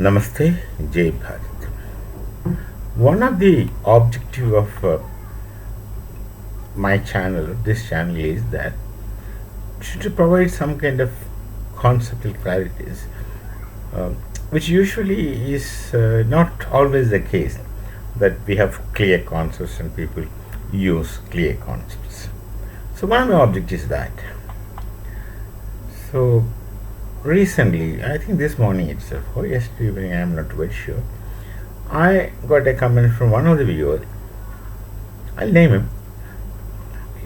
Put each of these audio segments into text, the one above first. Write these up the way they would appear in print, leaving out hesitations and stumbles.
Namaste, Jai Bharat. One of the objective of my channel, this channel, is that to provide some kind of conceptual clarities, which usually is not always the case. That we have clear concepts and people use clear concepts. So one of my objectives is that. So recently, I think this morning itself, or yesterday evening, I am not very sure, I got a comment from one of the viewers. I'll name him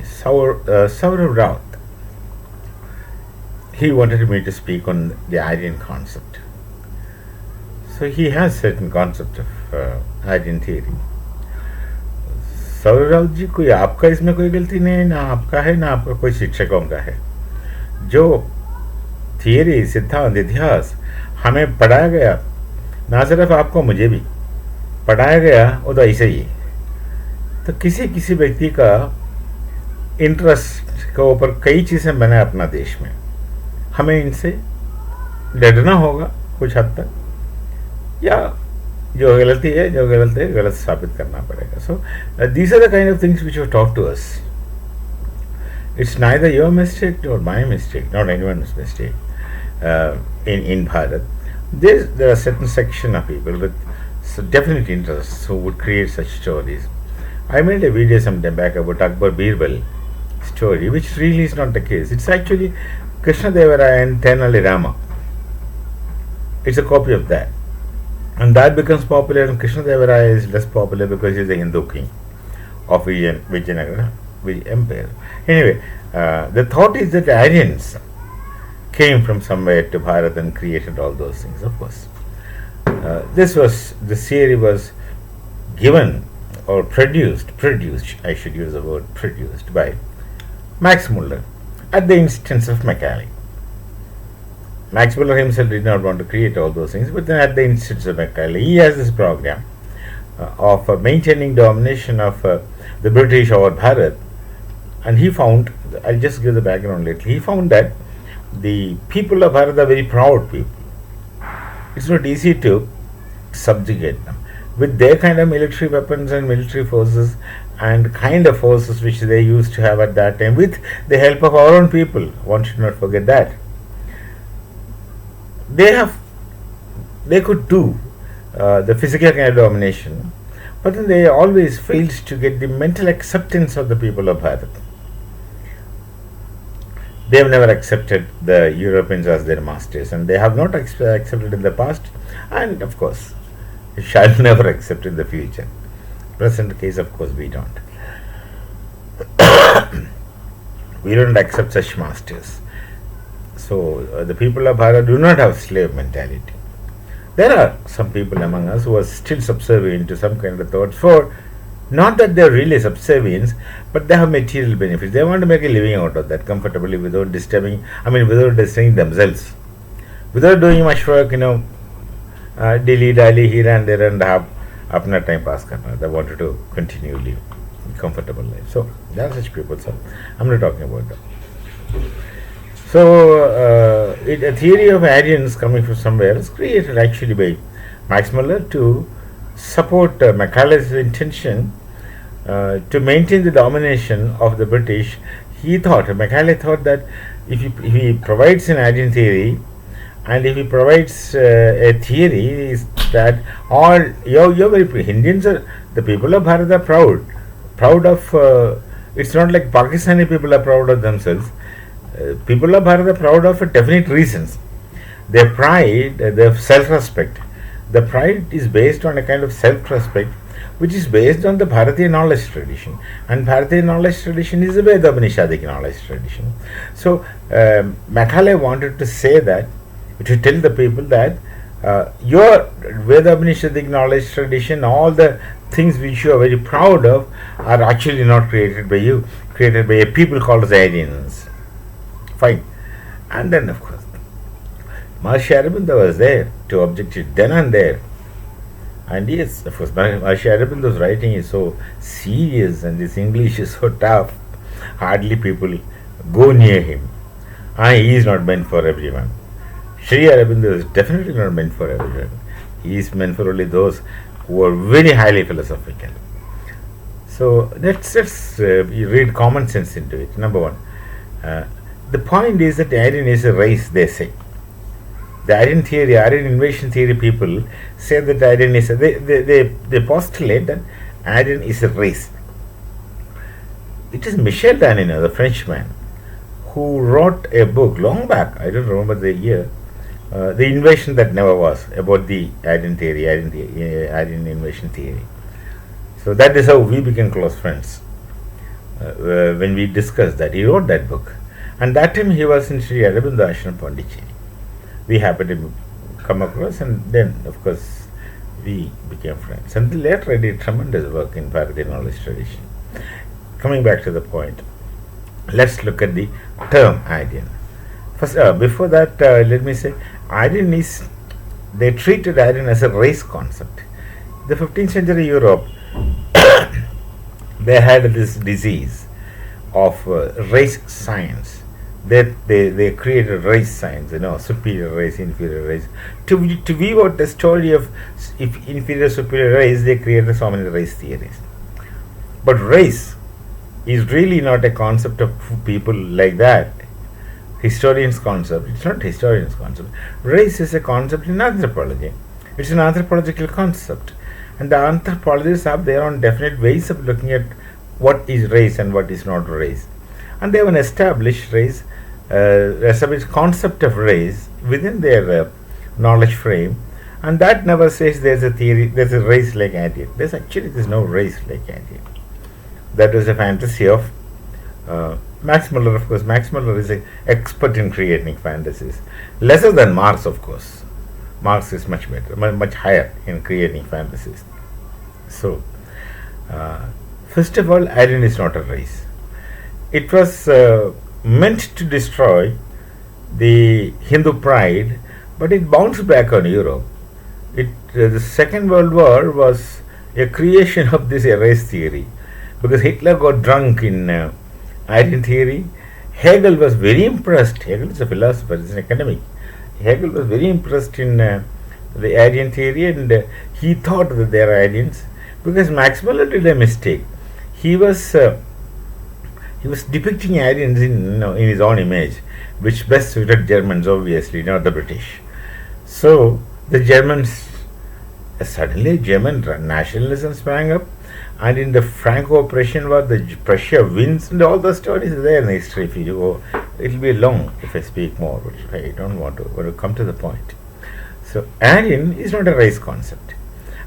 Saurav Raut. He wanted me to speak on the Aryan concept. So he has certain concept of Aryan theory. Saurabh Raut जी, कोई आपका इसमें कोई गलती नहीं है, ना आपका है ना आपका कोई शिक्षकों का है. जो थियरी, सिद्धांत, इतिहास हमें पढ़ाया गया, ना सिर्फ आपको मुझे भी पढ़ाया गया, वो तो ऐसे ही. तो किसी किसी व्यक्ति का इंटरेस्ट के ऊपर कई चीज़ें बना अपना देश में. हमें इनसे डरना होगा कुछ हद तक, या जो गलती है, जो गलत है, गलत साबित करना पड़ेगा. So these are the kind of things which were talk to us. It's neither your mistake nor my mistake, not anyone's mistake. In Bharat, there are certain section of people with definite interests who would create such stories. I made a video some time back about Akbar Birbal story, which really is not the case. It's actually Krishna Devaraya and Tenali Rama. It's a copy of that, and that becomes popular. And Krishna Devaraya is less popular because he's a Hindu king of Vijayanagara Empire. Anyway, the thought is that Aryans came from somewhere to Bharat and created all those things. Of course, this theory was given or produced. I should use the word produced by Max Muller at the instance of Macaulay. Max Muller himself did not want to create all those things, but then at the instance of Macaulay, he has this program of maintaining domination of the British over Bharat. And he found, I'll just give the background little, he found that the people of Bharat are very proud people. It's not easy to subjugate them. With their kind of military weapons and military forces and kind of forces which they used to have at that time, with the help of our own people, one should not forget that. They could do the physical kind of domination, but then they always failed to get the mental acceptance of the people of Bharat. They have never accepted the Europeans as their masters, and they have not accepted in the past, and of course, shall never accept in the future. Present case, of course, we don't. We don't accept such masters. So, the people of Bharat do not have slave mentality. There are some people among us who are still subservient to some kind of thoughts, for not that they are really subservient, but they have material benefits. They want to make a living out of that comfortably without disturbing themselves, without doing much work, dilly-dally here and there and have apna time pass karna. They wanted to continue live a comfortable life. So there are such people. So I'm not talking about them. So a theory of Aryans coming from somewhere is created actually by Max Muller to support Macaulay's intention to maintain the domination of the British. Macaulay thought that if he provides an Aryan theory, and if he provides a theory, is that all you're very Indians are, the people of Bharat are proud of. It's not like Pakistani people are proud of themselves. People of Bharat are proud of definite reasons. Their pride, their self-respect. The pride is based on a kind of self-respect which is based on the Bharatiya knowledge tradition. And Bharatiya knowledge tradition is a Veda Upanishadic knowledge tradition. So, Macaulay wanted to say that, to tell the people that your Veda Upanishadic knowledge tradition, all the things which you are very proud of, are actually not created by you, created by a people called as Aryans. Fine. And then, of course, Maharishi Aurobindo was there to object it then and there. And yes, of course, Maharishi Aurobindo's writing is so serious and his English is so tough, hardly people go near him. He is not meant for everyone. Sri Aurobindo is definitely not meant for everyone. is meant for only those who are very highly philosophical. So let's read common sense into it. Number one, uh, the point is that Aryan is a race, they say. The Aryan theory, Aryan invasion theory people say that Aryan is they postulate that Aryan is a race. It is Michel Danino, the Frenchman, who wrote a book long back, I don't remember the year, The Invasion That Never Was, about the Aryan theory, Aryan invasion theory. So that is how we became close friends. When we discussed that, he wrote that book. And that time he was in Sri Aurobindo Ashram, Pondicherry. We happened to come across, and then, of course, we became friends. And later I did tremendous work in Bharatiya knowledge tradition. Coming back to the point, let's look at the term Aryan. First, before that, let me say, Aryan is, they treated Aryan as a race concept. The 15th century Europe, they had this disease of race science. They created race science, superior race, inferior race. To weave out the story of inferior, superior race, they created so many race theories. But race is really not a concept of people like that. Historians' concept. It's not historians' concept. Race is a concept in anthropology. It's an anthropological concept. And the anthropologists have their own definite ways of looking at what is race and what is not race. And they have an established established concept of race within their knowledge frame, and that never says there's a theory, there's a race like Aryan. There's no race like Aryan. That was a fantasy of Max Muller. Of course, Max Muller is an expert in creating fantasies, lesser than Marx, of course. Marx is much better, much higher in creating fantasies. So, first of all, Aryan is not a race. It was meant to destroy the Hindu pride, but it bounced back on Europe. The Second World War was a creation of this race theory, because Hitler got drunk in Aryan theory. Hegel was very impressed. Hegel is a philosopher, he's an academic. Hegel was very impressed in the Aryan theory, and he thought that they are Aryans, because Max Muller did a mistake. He was depicting Aryans in his own image, which best suited Germans, obviously, not the British. So the Germans, suddenly German nationalism sprang up, and in the Franco-Prussian War, Prussia wins, and all the stories are there in history. If you go, it will be long if I speak more, but I don't want to come to the point. So Aryan is not a race concept.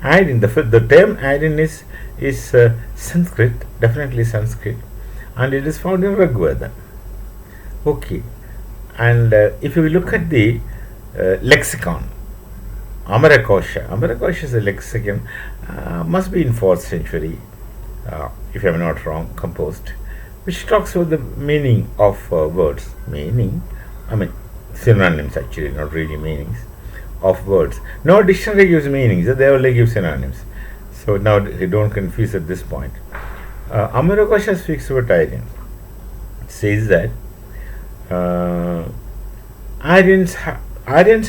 Aryan, the term Aryan is Sanskrit, definitely Sanskrit, and it is found in Rigveda. Okay, and if you look at the lexicon, Amarakosha is a lexicon, must be in 4th century, if I am not wrong, composed, which talks about the meaning of words. Synonyms actually, not really meanings of words. No dictionary gives meanings, they only give synonyms. So now don't confuse at this point. Amarakosha speaks about Aryan. It says that Aryans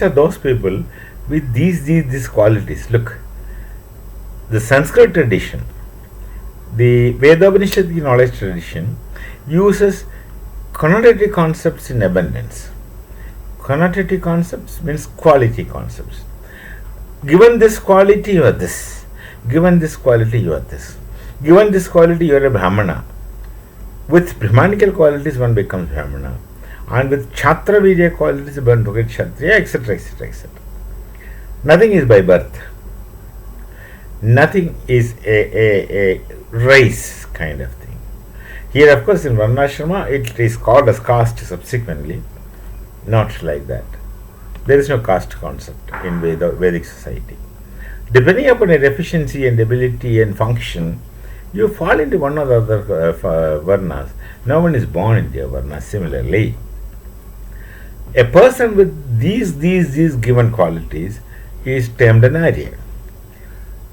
are those people with these qualities. Look, the Sanskrit tradition, the Vedopanishad knowledge tradition, uses connotative concepts in abundance. Connotative concepts means quality concepts. Given this quality, you are this. Given this quality, you are this. Given this quality, you are a Brahmana. With Brahmanical qualities, one becomes Brahmana. And with Chhatra Virya qualities, one becomes Kshatriya, etc., etc., etc. Nothing is by birth. Nothing is a race kind of thing. Here, of course, in Varnashrama, it is called as caste subsequently. Not like that. There is no caste concept in Vedic society. Depending upon your efficiency and ability and function, you fall into one or the other varnas. No one is born into a varna. Similarly, a person with these given qualities is termed an Arya.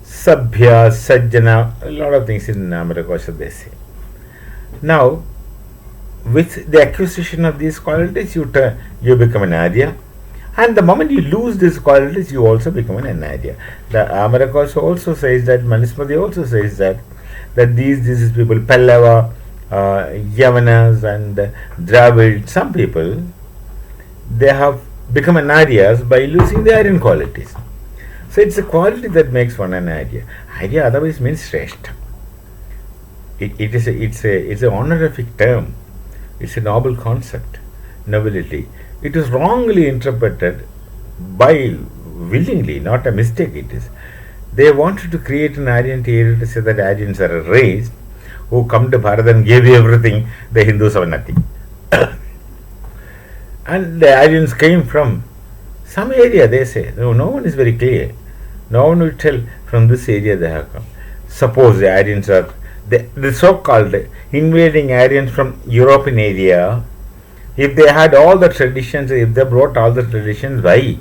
Sabhya, Sajjana, a lot of things in Amarakosha they say. Now, with the acquisition of these qualities, you become an Arya, And the moment you lose these qualities, you also become an Arya. The America also says that, Manusmriti also says that these people, Pallava, Yavanas and Dravid, some people, they have become an Aryas by losing the Aryan qualities. So it's a quality that makes one an Arya. Arya otherwise means Shrestha. It's a honorific term. It's a noble concept, nobility. It is wrongly interpreted by willingly, not a mistake it is. They wanted to create an Aryan theory to say that Aryans are a race who come to Bharat and gave you everything, the Hindus have nothing. And the Aryans came from some area, they say. No one is very clear. No one will tell from this area they have come. Suppose the Aryans are the so-called invading Aryans from European area. If they had all the traditions, if they brought all the traditions, why?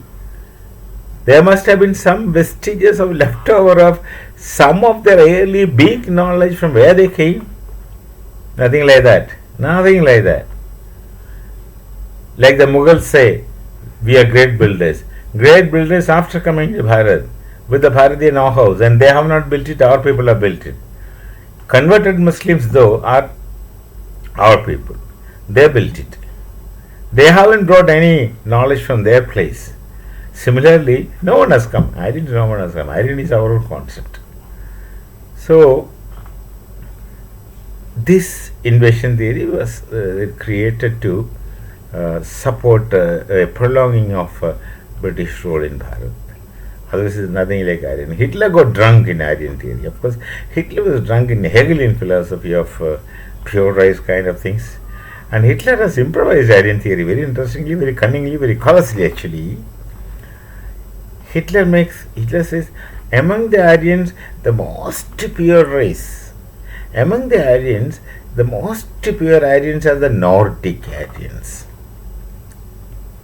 There must have been some vestiges of leftover of some of their early big knowledge from where they came. Nothing like that. Nothing like that. Like the Mughals say, we are great builders. Great builders after coming to Bharat with the Bharatiya know-hows, and they have not built it, our people have built it. Converted Muslims, though, are our people. They built it. They haven't brought any knowledge from their place. Similarly, no one has come. No one has come. Aryan is our own concept. So, this invasion theory was created to support a prolonging of British rule in Bharat. Otherwise, it's nothing like Aryan. Hitler got drunk in Aryan theory. Of course, Hitler was drunk in Hegelian philosophy of pure rise kind of things. And Hitler has improvised Aryan theory very interestingly, very cunningly, very colossally actually. Hitler says, among the Aryans, the most pure race. Among the Aryans, the most pure Aryans are the Nordic Aryans.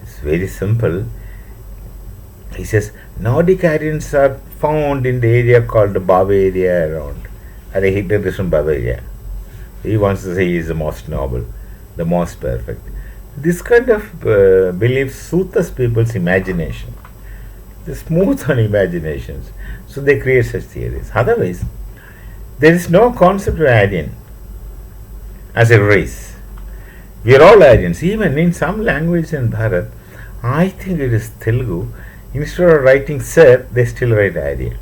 It's very simple. He says, Nordic Aryans are found in the area called Bavaria around. And Hitler is from Bavaria. He wants to say he is the most noble, the most perfect. This kind of belief soothes people's imagination. They smooth on imaginations. So they create such theories. Otherwise, there is no concept of Aryan as a race. We are all Aryans. Even in some language in Bharat, I think it is Telugu, instead of writing Sir, they still write Arya.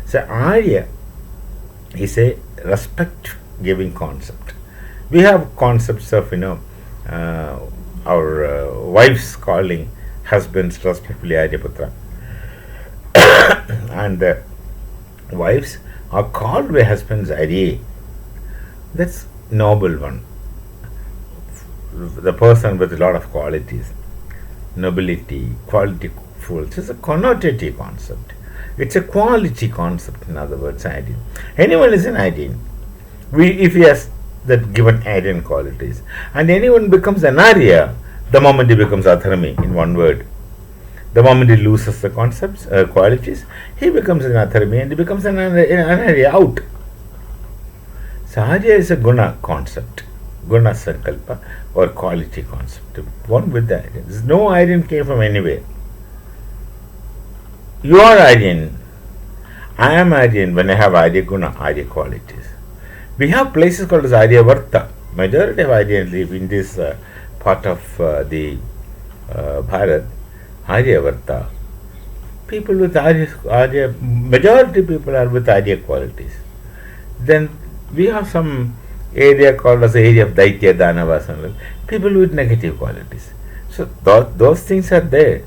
So Arya is a respect-giving concept. We have concepts of, our wives calling husbands respectfully Aryaputra. And wives are called by husbands Arya. That's noble one. The person with a lot of qualities, nobility, quality full. It's a connotative concept. It's a quality concept, in other words, Aryan. Anyone is an Aryan. If he has that given Aryan qualities. And anyone becomes an Arya the moment he becomes Atharmi, in one word. The moment he loses the concepts, qualities, he becomes an Atharmi and he becomes an Arya out. So Arya is a guna concept, guna sankalpa or quality concept. One with the Aryan. No Aryan came from anywhere. You are Aryan. I am Aryan when I have Arya guna, Arya qualities. We have places called as Aryavarta. Majority of Aryans live in this part of the Bharat. Aryavarta. People with Arya, majority people are with Arya qualities. Then we have some area called as the area of Daitya, Danavas, and people with negative qualities. So those things are there.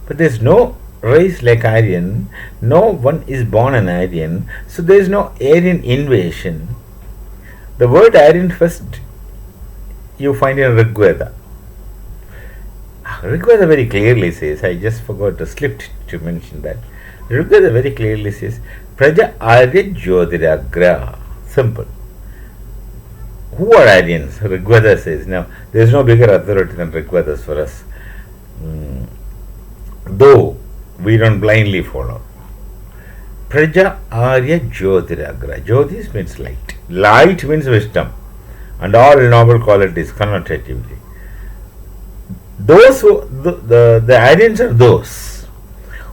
But there is no race like Aryan. No one is born an Aryan. So there is no Aryan invasion. The word Aryan first you find in Rig Veda. Rig Veda very clearly says, I just forgot to slip to mention that. Rig Veda very clearly says, Praja Arya Jyotiragra. Simple. Who are Aryans? Rig Veda says. Now, there is no bigger authority than Rig Vedas for us. Though we don't blindly follow. Praja Arya Jyotiragra. Jyotis means light. Light means wisdom. And all noble qualities connotatively. Those who the Aryans are those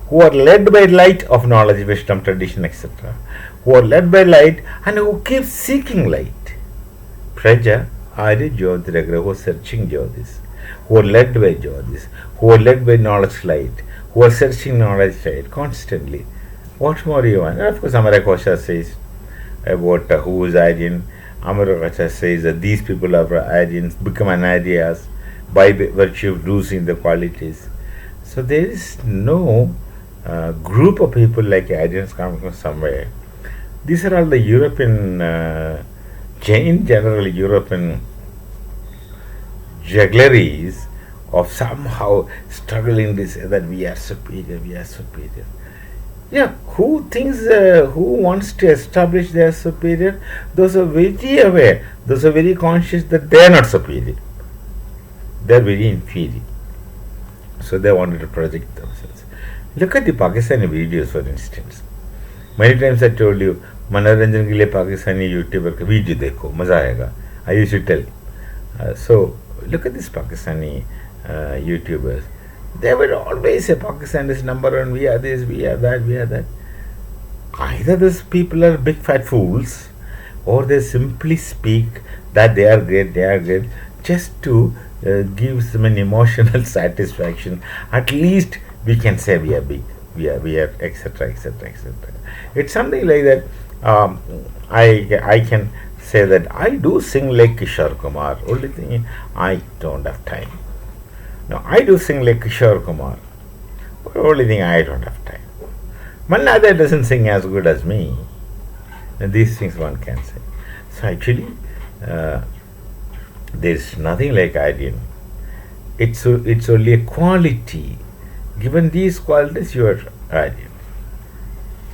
who are led by light of knowledge, wisdom, tradition, etc. Who are led by light and who keep seeking light. Praja, Arya, Jyotiragara, who are searching Jyotis, who are led by Jyotis, who are led by knowledge light, who are searching knowledge light constantly. What more you want? And of course, Amarakosha says about who is Aryan. Amarakosha says that these people are Aryans, become Anaryas by virtue of losing the qualities. So there is no group of people like Aryans coming from somewhere. These are all the European, in general, European juggleries of somehow struggling to say that we are superior, we are superior. Yeah, who thinks, who wants to establish they are superior? Those are very aware, those are very conscious that they are not superior. They are very inferior. So they wanted to project themselves. Look at the Pakistani videos, for instance. Many times I told you, मनोरंजन के लिए Pakistani YouTuber का video देखो, मज़ा आएगा. I used to tell. So look at these Pakistani YouTubers. They would always say Pakistan is number one, we are this, we are that, we are that. Either these people are big fat fools, or they simply speak that they are great, just to give them an emotional satisfaction. At least we can say we are big, we are, etc., etc., etc. It's something like that. I can say that I do sing like Kishore Kumar. Only thing is, I don't have time. No, I do sing like Kishore Kumar. But only thing, I don't have time. Manada doesn't sing as good as me. And these things one can say. So actually, there's nothing like Aryan. It's only a quality. Given these qualities, you are Aryan.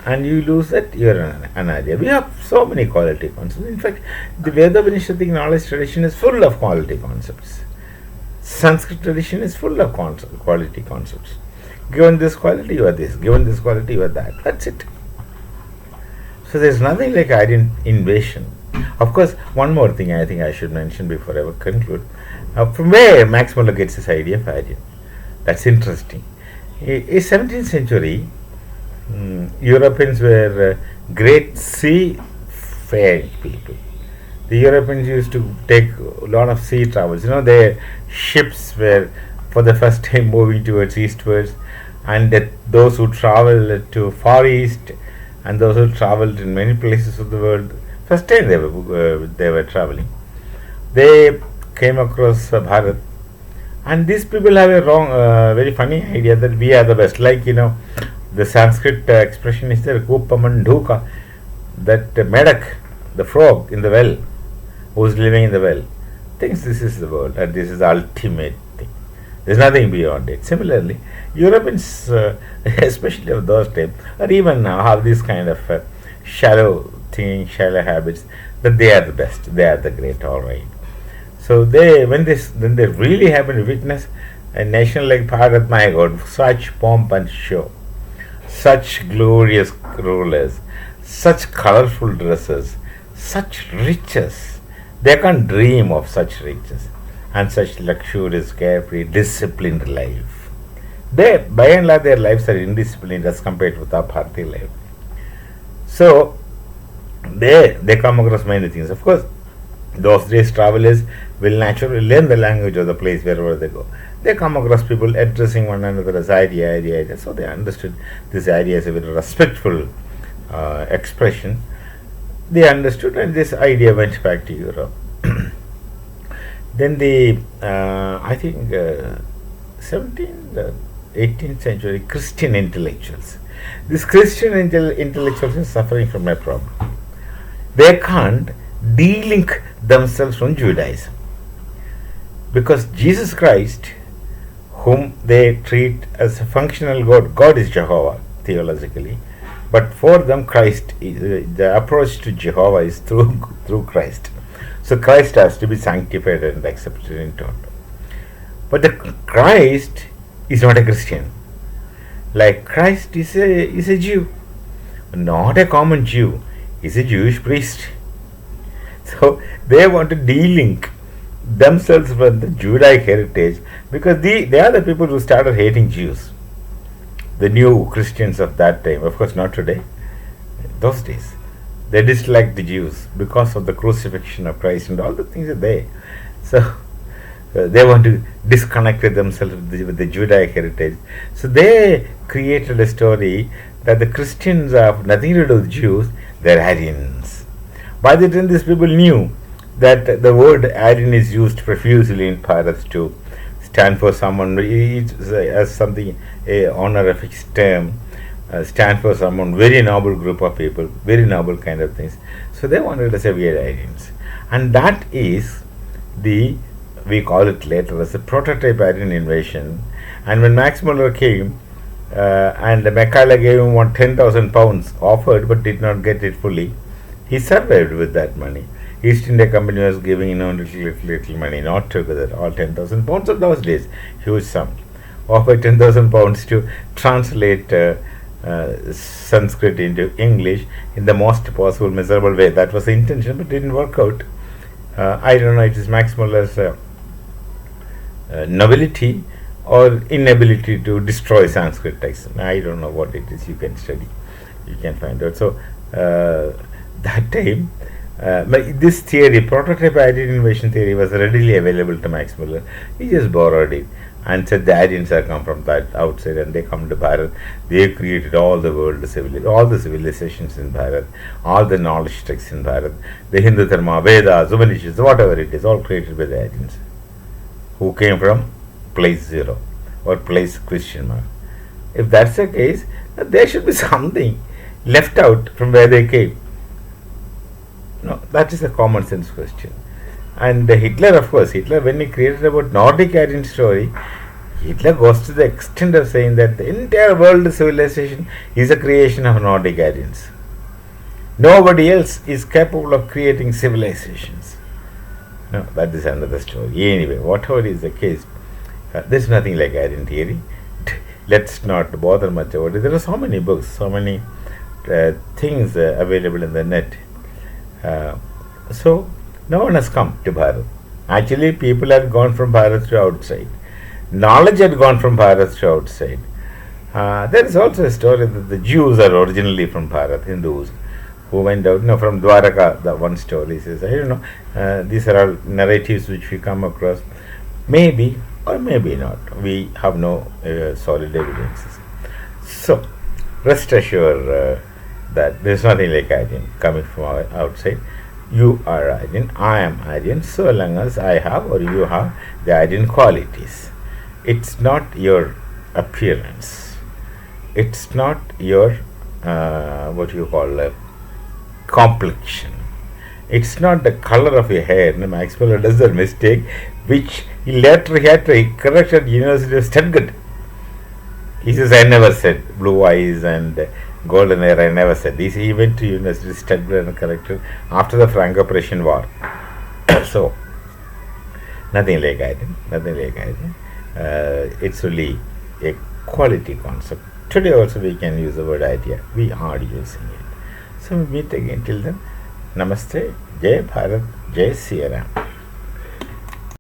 And you lose that, you are an Arya. We have so many quality concepts. In fact, the Veda Upanishadic knowledge tradition is full of quality concepts. Sanskrit tradition is full of quality concepts. Given this quality, you are this. Given this quality, you are that. That's it. So there's nothing like Aryan invasion. Of course, one more thing I think I should mention before I conclude. From where Max Muller gets this idea of Aryan? That's interesting. In 17th century, Europeans were great seafaring people. The Europeans used to take a lot of sea travels. Their ships were for the first time moving towards eastwards, and that those who traveled to Far East and those who traveled in many places of the world, first time they were traveling, they came across Bharat. And these people have a wrong, very funny idea that we are the best. Like, the Sanskrit expression is there, Gopamanduka, that Medak, the frog in the well, who is living in the well, thinks this is the world and this is the ultimate thing. There's nothing beyond it. Similarly, Europeans, especially of those times, or even now, have this kind of shallow thinking, shallow habits, that they are the best, they are the great, all right. So when they really happen to witness a nation like Bharat, my God, such pomp and show, such glorious rulers, such colorful dresses, such riches, they can't dream of such riches and such luxurious, carefree, disciplined life. By and large, their lives are indisciplined as compared with our Bharati life. So they come across many things. Of course, those days travelers will naturally learn the language of the place wherever they go. They come across people addressing one another as Arya. So they understood this Arya as a very respectful expression. They understood, and this idea went back to Europe. Then the, I think, 17th, 18th century Christian intellectuals. These Christian intellectuals are suffering from a problem. They can't de-link themselves from Judaism, because Jesus Christ, whom they treat as a functional God, God is Jehovah theologically, but for them Christ, the approach to Jehovah is through Christ. So Christ has to be sanctified and accepted in total. But the Christ is not a Christian. Like Christ is a Jew, not a common Jew. He's a Jewish priest. So they want to de-link themselves from the Judaic heritage, because they are the people who started hating Jews, the new Christians of that time. Of course, not today. Those days, they disliked the Jews because of the crucifixion of Christ and all the things are there. So they want to disconnect themselves with the Judaic heritage. So they created a story that the Christians have nothing to do with Jews, they're Aryans. By the time these people knew that the word Aryan is used profusely in Bharat to stand for someone, as something, a honorific term, stand for someone, very noble group of people, very noble kind of things. So they wanted to say we are Aryans. And that is we call it later as a prototype Aryan invasion. And when Max Muller came, and Macaulay gave him 10,000 pounds offered but did not get it fully, he survived with that money. East India Company was giving little money, not together, all 10,000 pounds of those days, huge sum. Offered 10,000 pounds to translate Sanskrit into English in the most possible miserable way. That was the intention, but didn't work out. I don't know, it is Max Muller's nobility or inability to destroy Sanskrit text. I don't know what it is. You can study, you can find out. So that time, this theory, prototype Aryan invasion theory, was readily available to Max Muller. He just borrowed it and said the Aryans have come from that outside and they come to Bharat. They created all the world, all the civilizations in Bharat, all the knowledge texts in Bharat, the Hindu Dharma, Vedas, Upanishads, whatever it is, all created by the Aryans, who came from place zero or place question mark. If that's the case, there should be something left out from where they came. No, that is a common sense question. And Hitler, of course, when he created about Nordic Aryan story, Hitler goes to the extent of saying that the entire world civilization is a creation of Nordic Aryans. Nobody else is capable of creating civilizations. No, that is another story. Anyway, whatever is the case, there is nothing like Aryan theory. Let's not bother much about it. There are so many books, so many things available in the net. So no one has come to Bharat. Actually, people had gone from Bharat to outside. Knowledge had gone from Bharat to outside. There is also a story that the Jews are originally from Bharat, Hindus, who went out, from Dwaraka. The one story says, I don't know. These are all narratives which we come across. Maybe or maybe not. We have no solid evidences. So, rest assured that there is nothing like Aryan coming from outside. You are Aryan, I am Aryan, so long as I have or you have the Aryan qualities. It's not your appearance. It's not your what you call complexion. It's not the color of your hair. Max Muller does the mistake, which he later had to correct at University of Stuttgart. He says, I never said blue eyes and golden hair, I never said this. He went to University of Stuttgart and corrected after the Franco-Prussian War. So, nothing like Aryan, nothing like Aryan. It's only a quality concept. Today also we can use the word idea. We are using it. So we meet again. Till then, Namaste, Jai Bharat, Jai Siya Ram.